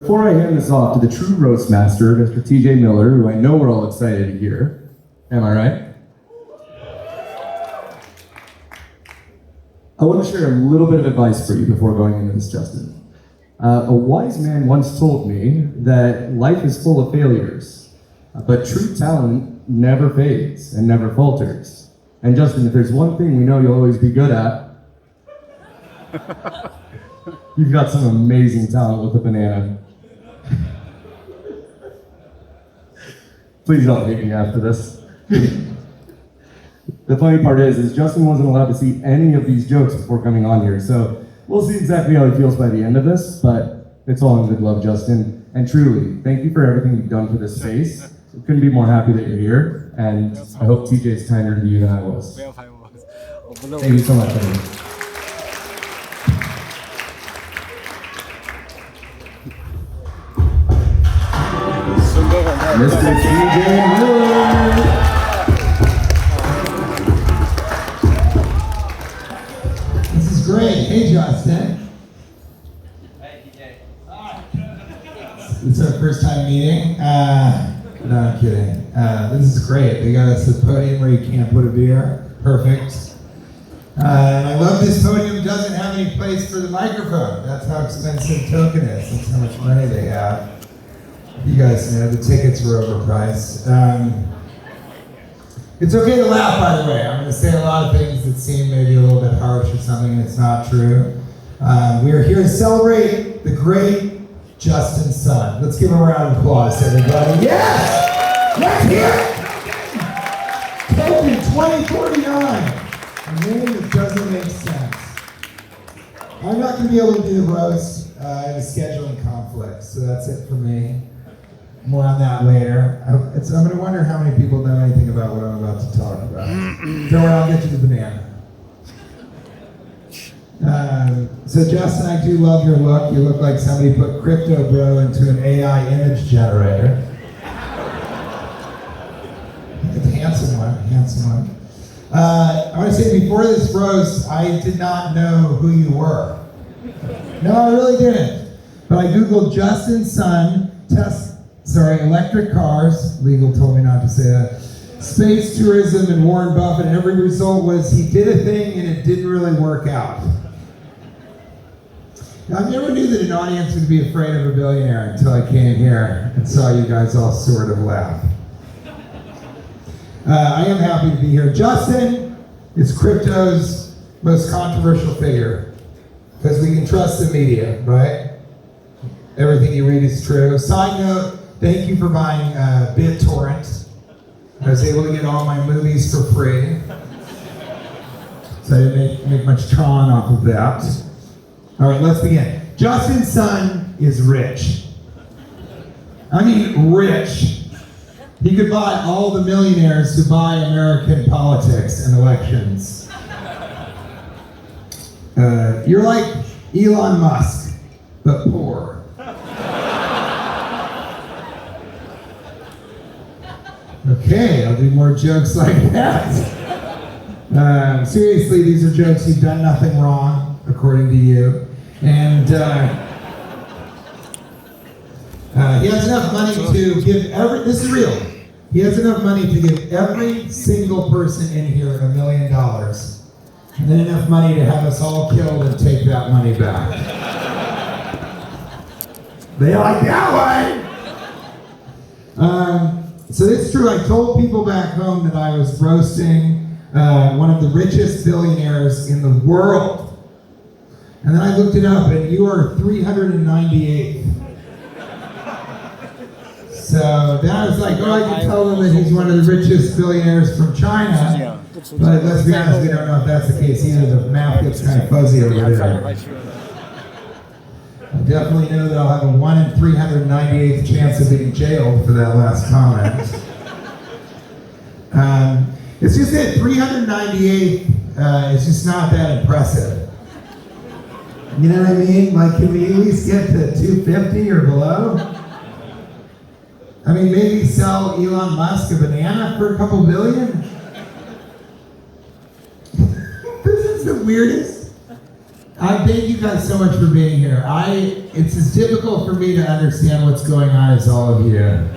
Before I hand this off to the true roast master, Mr. TJ Miller, who I know we're all excited to hear, am I right? I want to share a little bit of advice for you before going into this, Justin. A wise man once told me that life is full of failures, but true talent never fades and never falters. And Justin, if there's one thing we know you'll always be good at, you've got some amazing talent with a banana. Please don't hate me after this. The funny part is Justin wasn't allowed to see any of these jokes before coming on here, so we'll see exactly how he feels by the end of this, but it's all in good love, Justin. And truly, thank you for everything you've done for this space. I couldn't be more happy that you're here, and I hope TJ's kinder to you than I was. Thank you so much, buddy. Mr. TJ Miller. This is great. Hey, Justin. Hey, TJ. It's our first time meeting. No, I'm kidding. This is great. They got us a podium where you can't put a beer. Perfect. And I love this podium. It doesn't have any place for the microphone. That's how expensive Token is. That's how much money they have. You guys know the tickets were overpriced. It's okay to laugh, by the way. I'm going to say a lot of things that seem maybe a little bit harsh or something, and it's not true. We are here to celebrate the great Justin Sun. Let's give him a round of applause, everybody. Yes! Let's hear it! Token 2049. A name that doesn't make sense. I'm not going to be able to do the roast. I have a scheduling conflict, so that's it for me. More on that later. I'm going to wonder how many people know anything about what I'm about to talk about. Don't worry, I'll get you the banana. So Justin, I do love your look. You look like somebody put Crypto Bro into an AI image generator. It's a handsome one. I want to say before this roast, I did not know who you were. No, I really didn't. But I Googled Justin Sun, electric cars, legal told me not to say that, space tourism and Warren Buffett, and every result was he did a thing and it didn't really work out. Now, I never knew that an audience would be afraid of a billionaire until I came here and saw you guys all sort of laugh. I am happy to be here. Justin is crypto's most controversial figure because we can trust the media, right? Everything you read is true. Side note, thank you for buying BitTorrent. I was able to get all my movies for free. So I didn't make much Tron off of that. All right, let's begin. Justin Sun is rich. I mean rich. He could buy all the millionaires who buy American politics and elections. You're like Elon Musk, but poor. Okay, I'll do more jokes like that. Seriously, these are jokes. You've done nothing wrong, according to you. And he has enough money to give this is real. He has enough money to give every single person in here $1 million. And then enough money to have us all killed and take that money back. They like that one! So it's true, I told people back home that I was roasting one of the richest billionaires in the world. And then I looked it up and you are 398th. So then I was like, oh, I can tell them that he's one of the richest billionaires from China. But let's be honest, we don't know if that's the case either. The math gets kind of fuzzy over there. I definitely know that I'll have a 1 in 398th chance of being jailed for that last comment. It's just that 398 is just not that impressive. You know what I mean? Like, can we at least get to 250 or below? I mean, maybe sell Elon Musk a banana for a couple billion? This is the weirdest. I thank you guys so much for being here. It's as difficult for me to understand what's going on as all of you.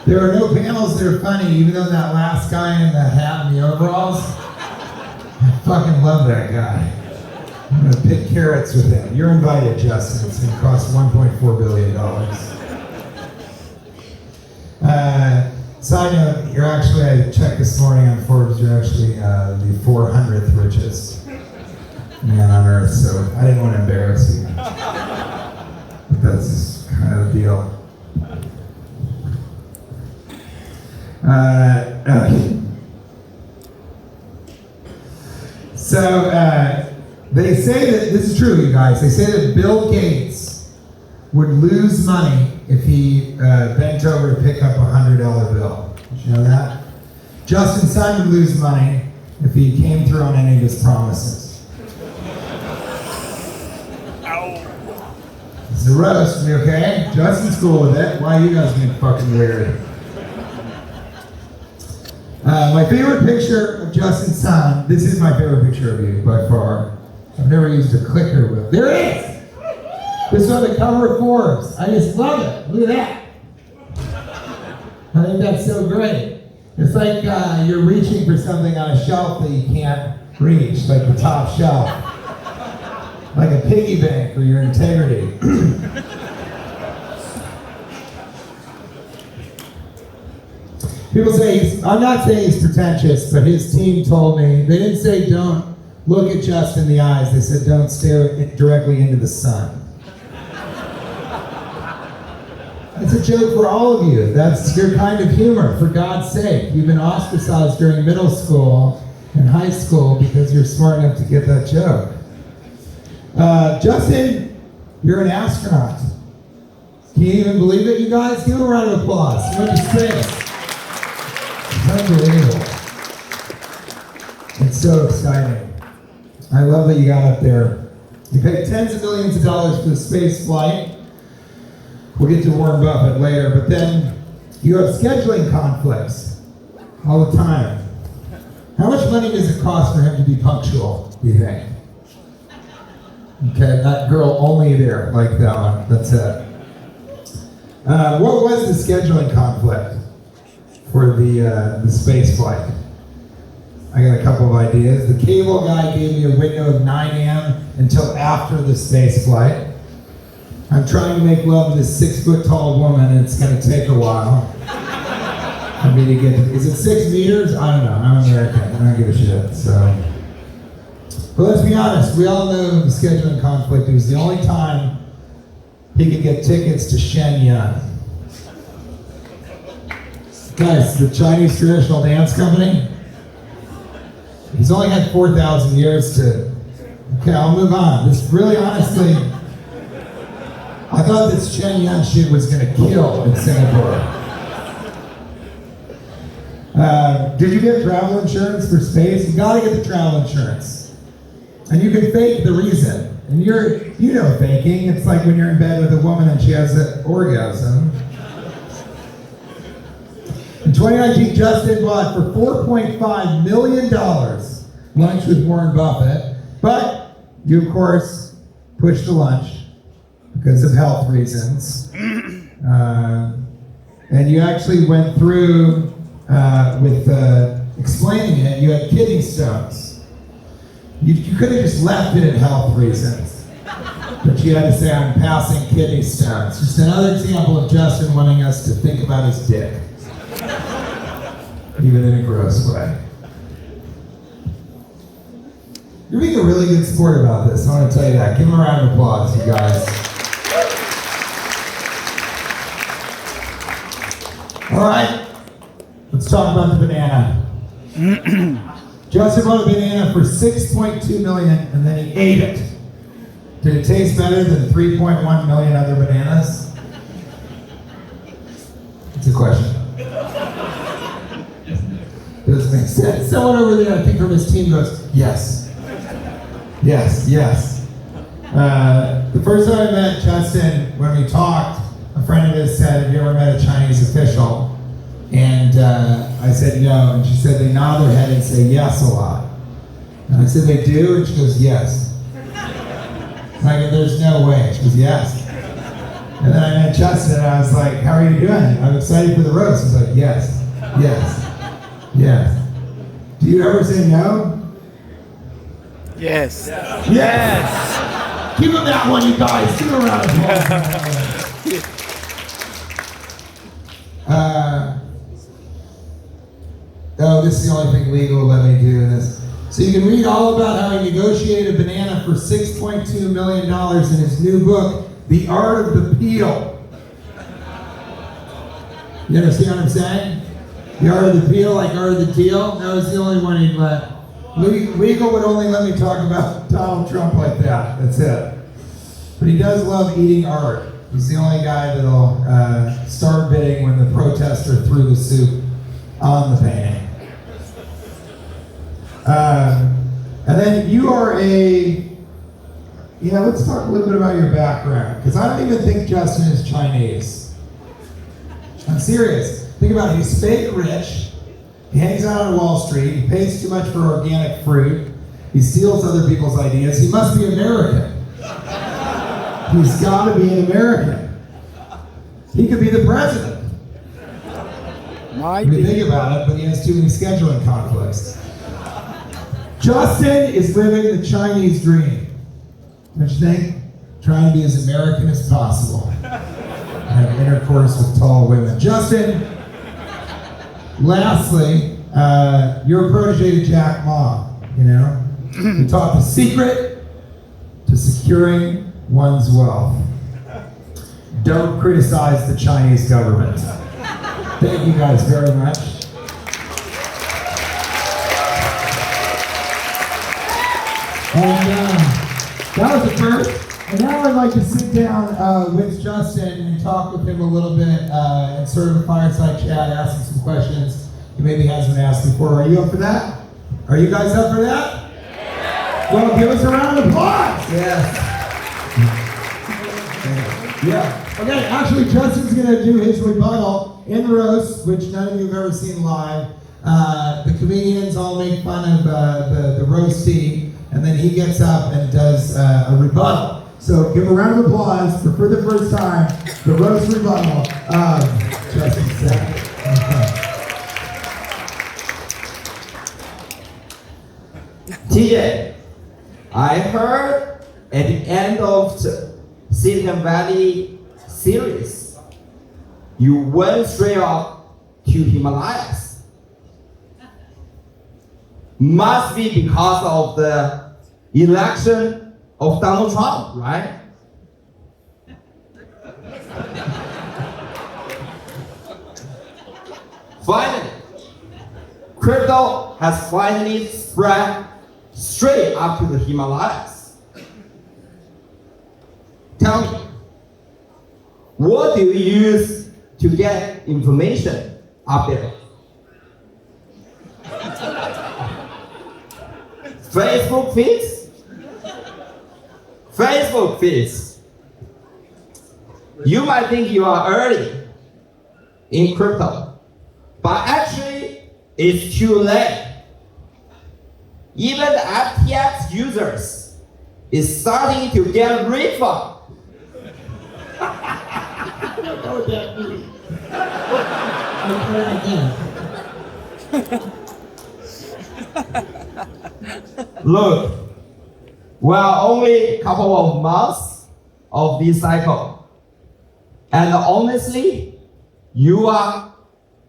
There are no panels that are funny, even though that last guy in the hat and the overalls, I fucking love that guy. I'm gonna pick carrots with him. You're invited, Justin. It's gonna cost $1.4 billion. Side note, you're actually, I checked this morning on Forbes, you're actually the 400th richest man on earth, so I didn't want to embarrass you. But that's kind of the deal. Okay. So, they say that, this is true, you guys, they say that Bill Gates would lose money if he bent over to pick up a $100 bill. Did you know that? Justin Sun would lose money if he came through on any of his promises. This is a roast, you okay? Justin's cool with it. Why are you guys being fucking weird? My favorite picture of Justin Sun, this is my favorite picture of you by far. I've never used a clicker with. There it is! This is on the cover of Forbes. I just love it. Look at that. I think that's so great. It's like you're reaching for something on a shelf that you can't reach, like the top shelf. Like a piggy bank for your integrity. People say, I'm not saying he's pretentious, but his team told me, they didn't say don't look at Justin in the eyes, they said don't stare directly into the sun. It's a joke for all of you. That's your kind of humor, for God's sake. You've been ostracized during middle school and high school because you're smart enough to get that joke. Justin, you're an astronaut. Can you even believe it, you guys? Give him a round of applause. He went to space. It's unbelievable. It's so exciting. I love that you got up there. You paid tens of millions of dollars for the space flight. We'll get to Warren Buffett later, but then you have scheduling conflicts all the time. How much money does it cost for him to be punctual, do you think? Okay, that girl only there, like that one, that's it. What was the scheduling conflict for the space flight? I got a couple of ideas. The cable guy gave me a window of 9 a.m. until after the space flight. I'm trying to make love to this 6-foot-tall woman, and it's going to take a while for me to get to, is it 6 meters? I don't know. I'm American. I don't give a shit. So, but let's be honest. We all know the scheduling conflict. It was the only time he could get tickets to Shenyang. Guys, the Chinese traditional dance company. He's only had 4,000 years to. Okay, I'll move on. This really, honestly. I thought this Shenyang shit was going to kill in Singapore. Did you get travel insurance for space? You got to get the travel insurance. And you can fake the reason. And you know faking. It's like when you're in bed with a woman and she has an orgasm. In 2019, Justin bought for $4.5 million lunch with Warren Buffett. But you, of course, pushed the lunch. Because of health reasons. And you actually went through with explaining it, you had kidney stones. You could have just left it at health reasons. But you had to say, I'm passing kidney stones. Just another example of Justin wanting us to think about his dick. Even in a gross way. You're being a really good sport about this, I want to tell you that. Give him a round of applause, you guys. All right, let's talk about the banana. Justin bought a banana for $6.2 million and then he ate it. Did it taste better than 3.1 million other bananas? It's a question. Does it make sense? Someone over there, I think from his team goes, yes. Yes, yes. The first time I met Justin, when we talked, a friend of his said, have you ever met a Chinese official? And I said no, and she said they nod their head and say yes a lot. And I said they do, and she goes yes. Like, there's no way. She goes, yes. And then I met Justin, and I was like, how are you doing? I'm excited for the roast. He's like, yes, yes, yes. Do you ever say no? Yes. Yes. Give him that one, you guys. Give him a round of applause. Oh, this is the only thing legal will let me do in this. So you can read all about how he negotiated a banana for $6.2 million in his new book, The Art of the Peel. You understand what I'm saying? The Art of the Peel, like Art of the Deal. That was the only one he'd let. Legal would only let me talk about Donald Trump like that. That's it. But he does love eating art. He's the only guy that'll start bidding when the protester threw the soup on the painting. And then you are let's talk a little bit about your background, because I don't even think Justin is Chinese. I'm serious. Think about it. He's fake rich. He hangs out on Wall Street. He pays too much for organic fruit. He steals other people's ideas. He must be American. He's got to be an American. He could be the president. If you think about it, but he has too many scheduling conflicts. Justin is living the Chinese dream. Don't you think? Trying to be as American as possible. Have intercourse with tall women. Justin, lastly, you're a protege to Jack Ma, you know? He taught the secret to securing one's wealth. Don't criticize the Chinese government. Thank you guys very much. And that was the first. And now I'd like to sit down with Justin and talk with him a little bit and sort of a fireside chat, ask him some questions he maybe hasn't asked before. Are you up for that? Are you guys up for that? Yeah. Well, give us a round of applause. Yes. Yeah. Okay, actually, Justin's going to do his rebuttal in the roast, which none of you have ever seen live. The comedians all make fun of the roastie, and then he gets up and does a rebuttal. So give a round of applause for the first time, the roast rebuttal of Justin Sack. TJ, I heard at the end of the Silicon Valley series, you went straight up to Himalayas. Must be because of the election of Donald Trump, right? Finally, crypto has finally spread straight up to the Himalayas. Tell me, what do you use to get information up there? Facebook feeds? Facebook feeds. You might think you are early in crypto, but actually it's too late. Even the FTX users is starting to get refund. I don't know what that means. Look, we are only a couple of months of this cycle. And honestly, you are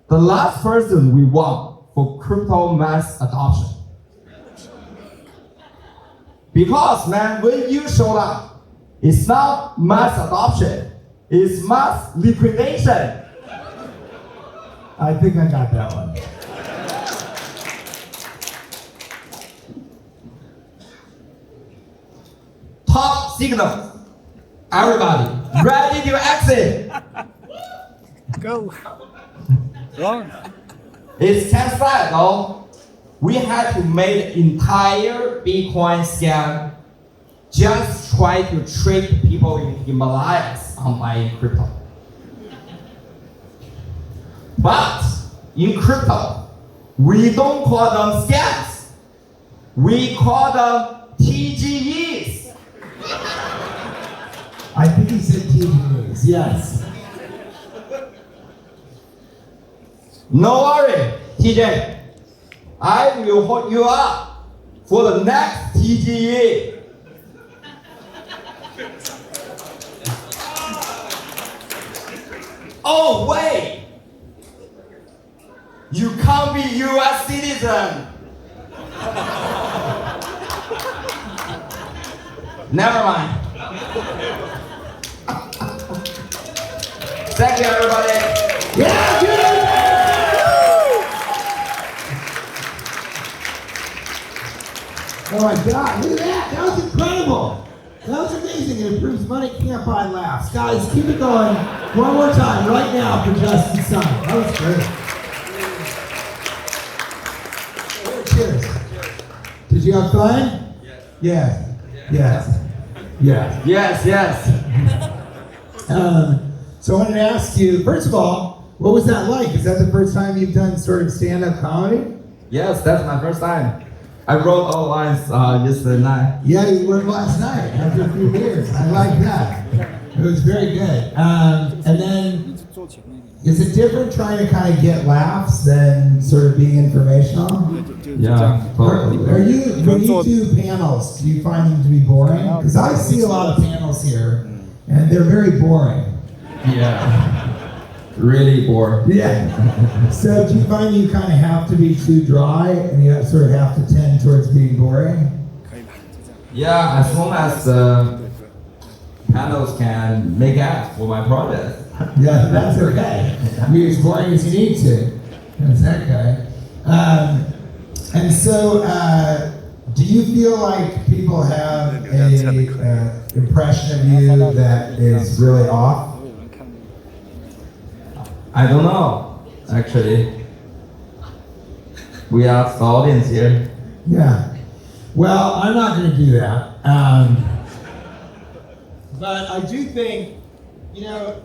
the last person we want for crypto mass adoption. Because, man, when you showed up, it's not mass adoption, it's mass liquidation. I think I got that one. Top signal. Everybody, ready to exit. Go. Wrong. It's Tesla, though. We had to make the entire Bitcoin scam just try to trick people in Himalayas on buying crypto. But in crypto, we don't call them scams. We call them TGEs. think he said TV news. Yes. No worry, TJ. I will hold you up for the next TGE. Oh wait, you can't be U.S. citizen. Never mind. Thank you, everybody. Yeah, good. Oh my God, look at that. That was incredible. That was amazing. It proves money can't buy laughs. Guys, keep it going. One more time right now for Justin Sun. That was great. Cheers. Did you have fun? Yes. Yes. Yes. Yes, yes. So I wanted to ask you, first of all, what was that like? Is that the first time you've done sort of stand-up comedy? Yes, that's my first time. I wrote all lines yesterday night. Yeah, you were last night after a few years. I like that. It was very good. And then, is it different trying to kind of get laughs than sort of being informational? Yeah, totally. Are you, when you do panels, do you find them to be boring? Because I see a lot of panels here, and they're very boring. Yeah. Really bored. Yeah. So do you find you kind of have to be too dry, and you sort of have to tend towards being boring? Yeah, as long as the panels can make ads for my project. Yeah, that's okay. Be as boring as you need to. That's okay. And so, do you feel like people have a impression of you that is really off? I don't know, actually. We asked the audience here. Yeah. Well, I'm not going to do that. But I do think, you know,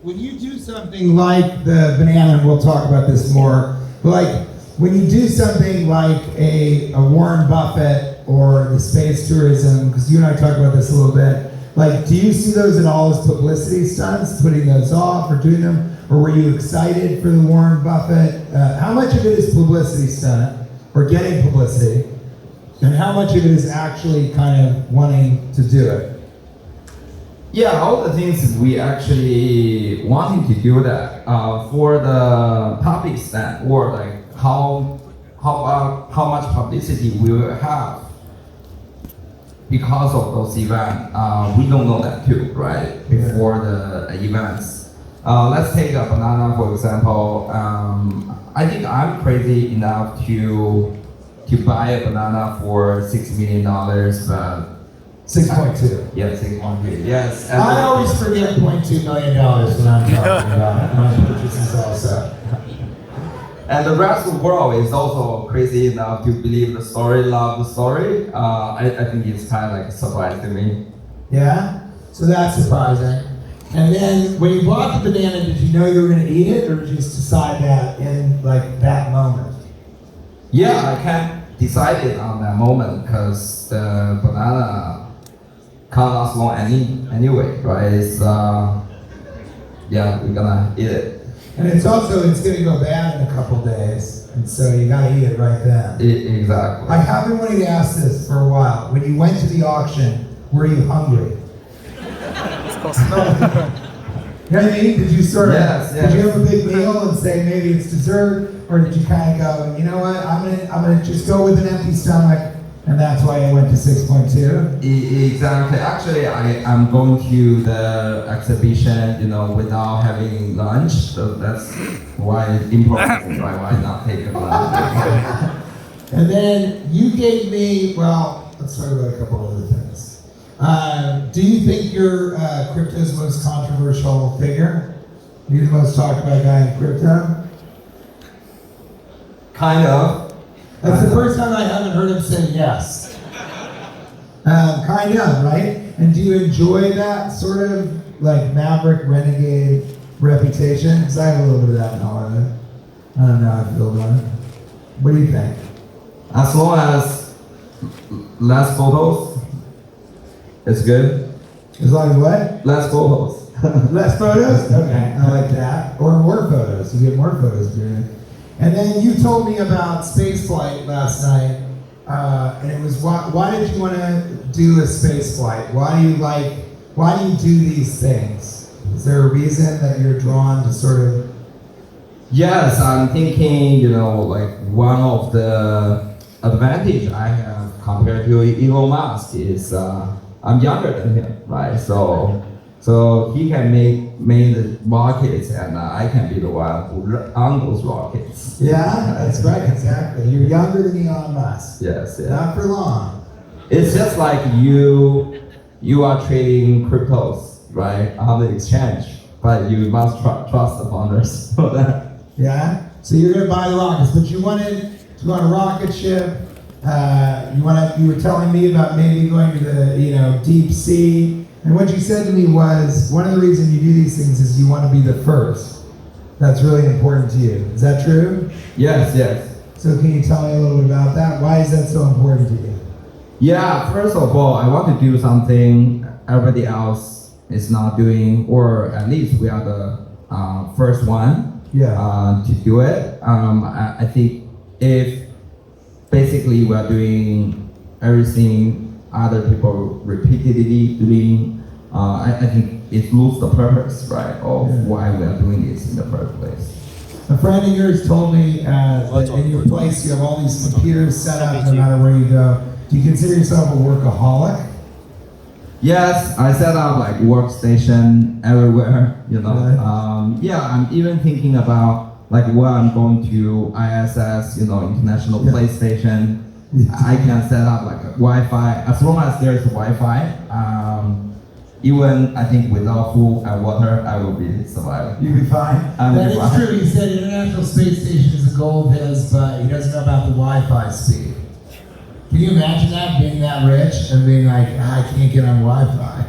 when you do something like the banana, and we'll talk about this more, but like when you do something like a Warren Buffett or the space tourism, because you and I talked about this a little bit, like do you see those at all as publicity stunts, putting those off or doing them? Or were you excited for the Warren Buffett? How much of it is publicity stunt or getting publicity? And how much of it is actually kind of wanting to do it? Yeah, all the things we actually wanting to do that for the public stand or like how much publicity we will have because of those events. We don't know that too, right? Before the events. Let's take a banana for example. I think I'm crazy enough to buy a banana for $6 million, but 6.2. yeah, 6.2. Yes. I always forget $0.2 million when I'm talking about my purchases also. And the rest of the world is also crazy enough to believe the story, love the story. I think it's kind of like a surprise to me. Yeah? So that's surprising. And then when you bought the banana, did you know you were going to eat it, or did you just decide that in like that moment? Yeah, I can't decide it on that moment because the banana can't last long anyway, right? It's, yeah, we're gonna eat it. And it's going to go bad in a couple days, and so you got to eat it right then. Exactly. I have been wanting to ask this for a while. When you went to the auction, were you hungry? You know what I mean? Did you sort of, Yes. did you have a big meal and say maybe it's dessert, or did you kind of go, you know what, I'm gonna just go with an empty stomach, and that's why I went to 6.2? Exactly. Actually, I'm going to the exhibition, without having lunch. So that's why important, right? Why not take a lunch? And then you gave me, well, let's talk about a couple other things. Do you think you're crypto's most controversial figure? You're the most talked about guy in crypto? Kind of. That's the first time I haven't heard him say yes. Kind of, right? And do you enjoy that sort of like maverick renegade reputation? Because I have a little bit of that in Hollywood. I don't know how I feel about it. What do you think? As long as less photos, it's good. As long as what? Less photos. Less photos? Okay, I like that. Or more photos. You get more photos, dude. And then you told me about spaceflight last night. And it was why did you want to do a spaceflight? Why do you do these things? Is there a reason that you're drawn to sort of? Yes, I'm thinking, like one of the advantage I have compared to Elon Musk is I'm younger than him, right? So he can make the rockets, and I can be the one who on those rockets. Yeah, that's right, exactly. You're younger than Elon Musk. Yes, yeah. Not for long. It's just like you are trading cryptos, right, on the exchange, but you must trust the founders for that. Yeah. So you're gonna buy the rockets, but you want a rocket ship. You were telling me about maybe going to the deep sea. And what you said to me was, one of the reasons you do these things is you want to be the first. That's really important to you. Is that true? Yes, yes. So can you tell me a little bit about that? Why is that so important to you? Yeah, first of all, I want to do something everybody else is not doing, or at least we are the first one to do it. I think if basically we are doing everything other people repeatedly doing, I think it loses the purpose, right, of why we are doing this in the first place. A friend of yours told me that in your place you have all these computers set up no matter where you go. Do you consider yourself a workaholic? Yes, I set up like workstation everywhere, Really? Yeah, I'm even thinking about like when I'm going to ISS, International Space Station. I can set up like a Wi-Fi, as long as there's Wi-Fi. Even I think without food and water, I will be surviving. You'll be fine. That is true. He said International Space Station is a goal of his, but he doesn't know about the Wi-Fi speed. Can you imagine that, being that rich and being like, I can't get on Wi-Fi?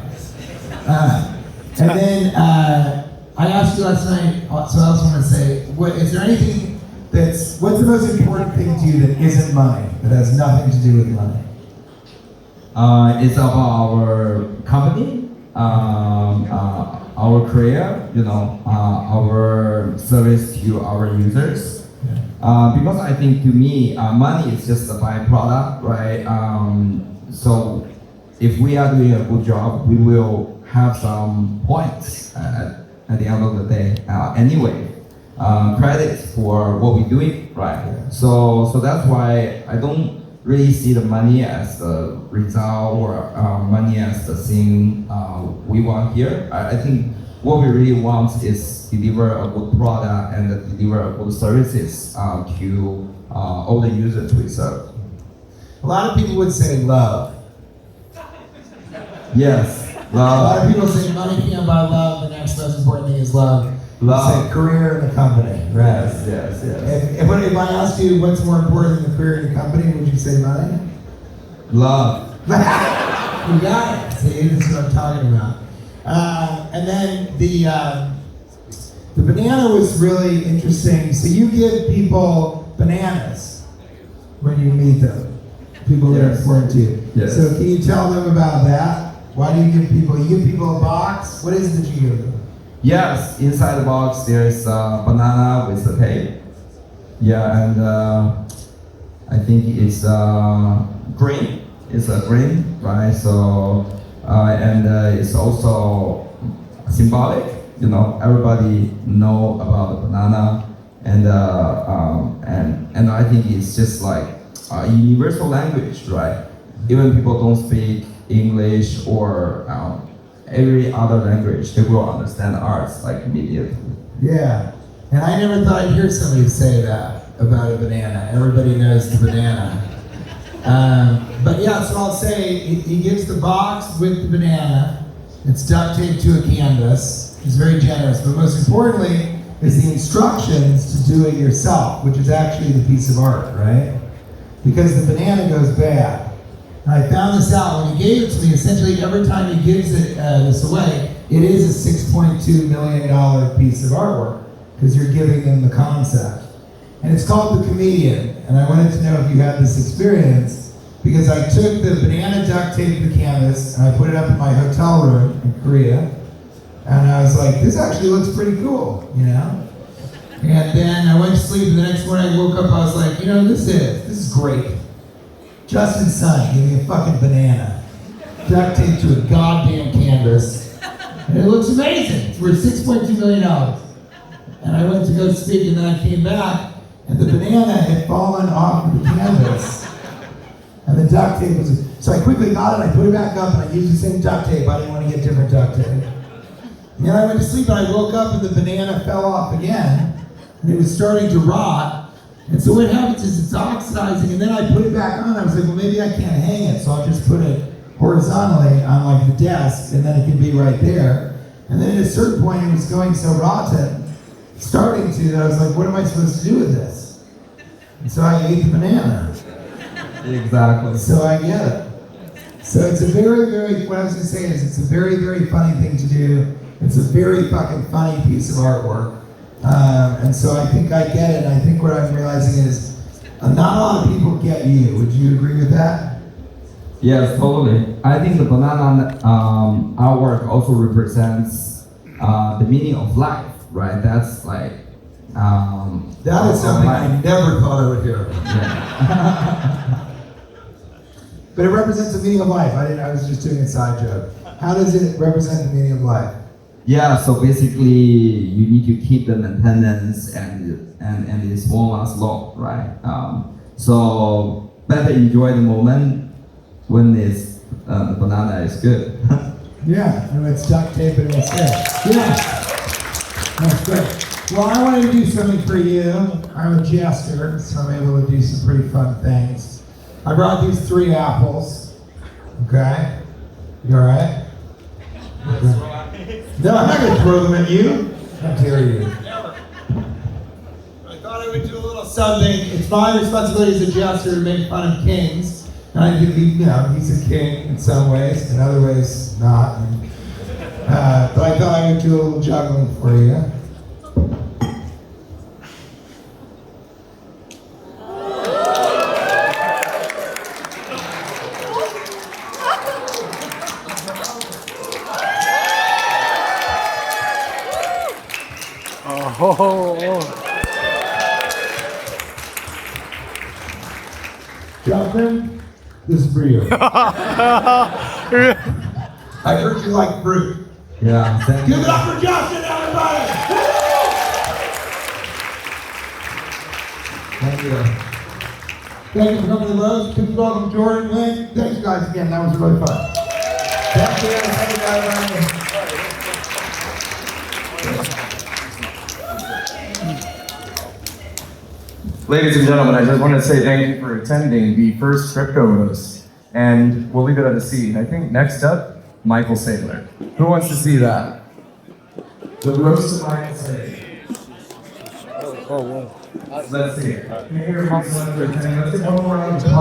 And then I asked you last night, so I also want to say, is there anything what's the most important thing to you that isn't money, that has nothing to do with money? It's about our company, our career, our service to our users. Because I think to me, money is just a byproduct, right? So if we are doing a good job, we will have some points at the end of the day. Anyway, credits for what we're doing, right? So that's why I don't really see the money as the result or money as the thing we want here. I think what we really want is deliver a good product and deliver good services to all the users we serve. A lot of people would say love. Yes, A lot love. of people say money can't buy love. The next most important thing is love. Love. Say career in the company, right? Yes. If I asked you what's more important than the career in the company, would you say money? Love. You got it. See, this is what I'm talking about. And then the banana was really interesting. So you give people bananas when you meet them. People that are Yes. important to you. Yes. So can you tell them about that? Why do you give people? You give people a box. What is it that you give them? Yes, inside the box there's a banana with the tape. Yeah, and I think it's green. It's a green, right? So and it's also symbolic. Everybody know about the banana, and I think it's just like a universal language, right? Even people don't speak English or every other language, they will understand arts like immediately. Yeah. And I never thought I'd hear somebody say that about a banana. Everybody knows the banana. But yeah, so I'll say he gives the box with the banana. It's duct taped to a canvas. He's very generous. But most importantly is the instructions to do it yourself, which is actually the piece of art, right? Because the banana goes bad. And I found this out when he gave it to me. Essentially, every time he gives this away, it is a $6.2 million piece of artwork because you're giving them the concept. And it's called The Comedian. And I wanted to know if you had this experience because I took the banana duct tape the canvas and I put it up in my hotel room in Korea. And I was like, this actually looks pretty cool, you know? And then I went to sleep, and the next morning I woke up, I was like, you know, this is great. Justin Sun gave me a fucking banana, duct taped to a goddamn canvas, and it looks amazing. It's worth $6.2 million. And I went to go speak, and then I came back, and the banana had fallen off of the canvas, and the duct tape was. So I quickly got it, I put it back up, and I used the same duct tape. I didn't want to get different duct tape. And then I went to sleep, and I woke up, and the banana fell off again, and it was starting to rot. And so what happens is it's oxidizing, and then I put it back on. I was like, well, maybe I can't hang it, so I'll just put it horizontally on like the desk, and then it can be right there. And then at a certain point, it was going so rotten, starting to, that I was like, what am I supposed to do with this? And so I ate the banana. Exactly. So I get it. So it's a very, very, what I was going to say is it's a very, very funny thing to do. It's a very fucking funny piece of artwork. And so I think I get it. And I think what I'm realizing is not a lot of people get you. Would you agree with that? Yes, totally. I think the banana artwork also represents the meaning of life, right? That's like That is something I never thought I would hear. Yeah. But it represents the meaning of life. I was just doing a side joke. How does it represent the meaning of life? Yeah, so basically you need to keep the maintenance and it won't last long, right? So better enjoy the moment when it's the banana is good. Yeah, and it's duct tape and it's there. Yeah, that's great. Well, I wanted to do something for you. I'm a jester, so I'm able to do some pretty fun things. I brought these 3 apples. Okay? You alright? No, I'm not gonna throw them at you. How dare you? I thought I would do a little something. It's my responsibility as a jester to make fun of kings. And I think he's a king in some ways, in other ways not. But I thought I would do a little juggling for you. Justin, this is for you. I heard you like fruit. Yeah, thank Give you. it up for Justin, everybody! Thank you. Thank you for coming to Rose. Please welcome Jordan Lynn. Thanks, guys, again. That was really fun. Thank you, everybody. Ladies and gentlemen, I just want to say thank you for attending the first Crypto Roast. And we'll leave it at a seat. I think next up, Michael Saylor. Who wants to see that? The roast of Michael Saylor. Let's see it. Can you hear Michael Saylor attending? Let's get one more round of applause.